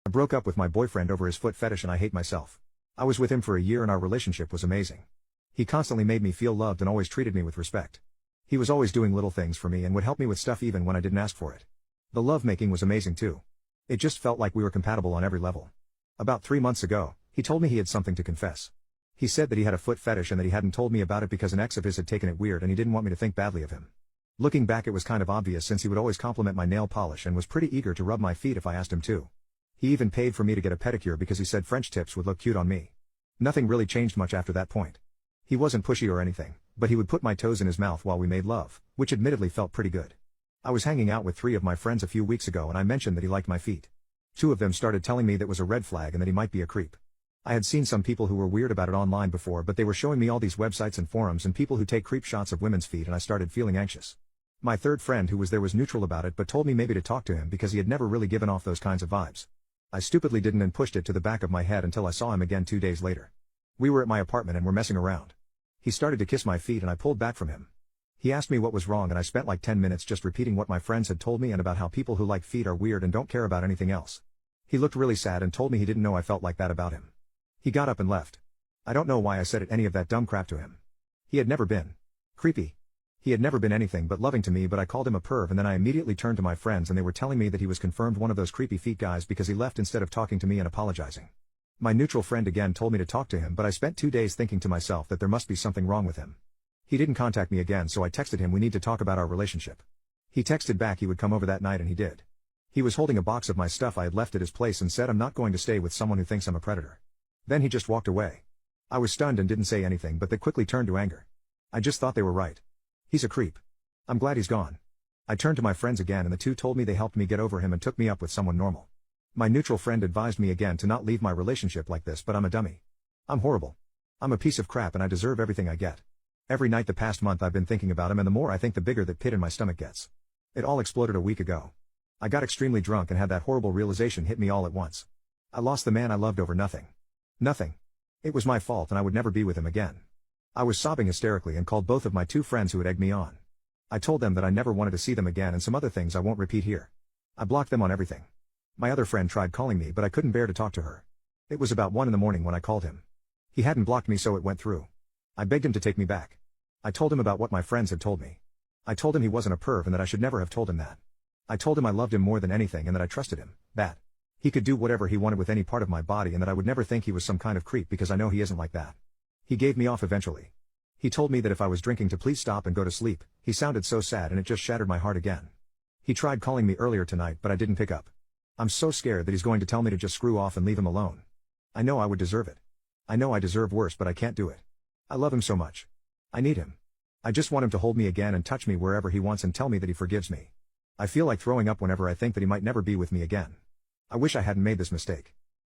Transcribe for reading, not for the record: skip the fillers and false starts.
I broke up with my boyfriend over his foot fetish and I hate myself. I was with him for a year and our relationship was amazing. He constantly made me feel loved and always treated me with respect. He was always doing little things for me and would help me with stuff even when I didn't ask for it. The lovemaking was amazing too. It just felt like we were compatible on every level. About 3 months ago, he told me he had something to confess. He said that he had a foot fetish and that he hadn't told me about it because an ex of his had taken it weird and he didn't want me to think badly of him. Looking back, it was kind of obvious since he would always compliment my nail polish and was pretty eager to rub my feet if I asked him to. He even paid for me to get a pedicure because he said French tips would look cute on me. Nothing really changed much after that point. He wasn't pushy or anything, but he would put my toes in his mouth while we made love, which admittedly felt pretty good. I was hanging out with 3 of my friends a few weeks ago and I mentioned that he liked my feet. 2 of them started telling me that was a red flag and that he might be a creep. I had seen some people who were weird about it online before, but they were showing me all these websites and forums and people who take creep shots of women's feet and I started feeling anxious. My third friend who was there was neutral about it but told me maybe to talk to him because he had never really given off those kinds of vibes. I stupidly didn't and pushed it to the back of my head until I saw him again 2 days later. We were at my apartment and were messing around. He started to kiss my feet and I pulled back from him. He asked me what was wrong and I spent like 10 minutes just repeating what my friends had told me and about how people who like feet are weird and don't care about anything else. He looked really sad and told me he didn't know I felt like that about him. He got up and left. I don't know why I said any of that dumb crap to him. He had never been creepy. He had never been anything but loving to me, but I called him a perv and then I immediately turned to my friends and they were telling me that he was confirmed one of those creepy feet guys because he left instead of talking to me and apologizing. My neutral friend again told me to talk to him, but I spent 2 days thinking to myself that there must be something wrong with him. He didn't contact me again, so I texted him we need to talk about our relationship. He texted back he would come over that night and he did. He was holding a box of my stuff I had left at his place and said I'm not going to stay with someone who thinks I'm a predator. Then he just walked away. I was stunned and didn't say anything, but they quickly turned to anger. I just thought they were right. He's a creep. I'm glad he's gone. I turned to my friends again and the 2 told me they helped me get over him and took me up with someone normal. My neutral friend advised me again to not leave my relationship like this, but I'm a dummy. I'm horrible. I'm a piece of crap and I deserve everything I get. Every night the past month I've been thinking about him, and the more I think the bigger that pit in my stomach gets. It all exploded a week ago. I got extremely drunk and had that horrible realization hit me all at once. I lost the man I loved over nothing. Nothing. It was my fault and I would never be with him again. I was sobbing hysterically and called both of my 2 friends who had egged me on. I told them that I never wanted to see them again and some other things I won't repeat here. I blocked them on everything. My other friend tried calling me, but I couldn't bear to talk to her. It was about 1 in the morning when I called him. He hadn't blocked me, so it went through. I begged him to take me back. I told him about what my friends had told me. I told him he wasn't a perv and that I should never have told him that. I told him I loved him more than anything and that I trusted him, that he could do whatever he wanted with any part of my body and that I would never think he was some kind of creep because I know he isn't like that. He gave me off eventually. He told me that if I was drinking to please stop and go to sleep. He sounded so sad and it just shattered my heart again. He tried calling me earlier tonight but I didn't pick up. I'm so scared that he's going to tell me to just screw off and leave him alone. I know I would deserve it. I know I deserve worse, but I can't do it. I love him so much. I need him. I just want him to hold me again and touch me wherever he wants and tell me that he forgives me. I feel like throwing up whenever I think that he might never be with me again. I wish I hadn't made this mistake.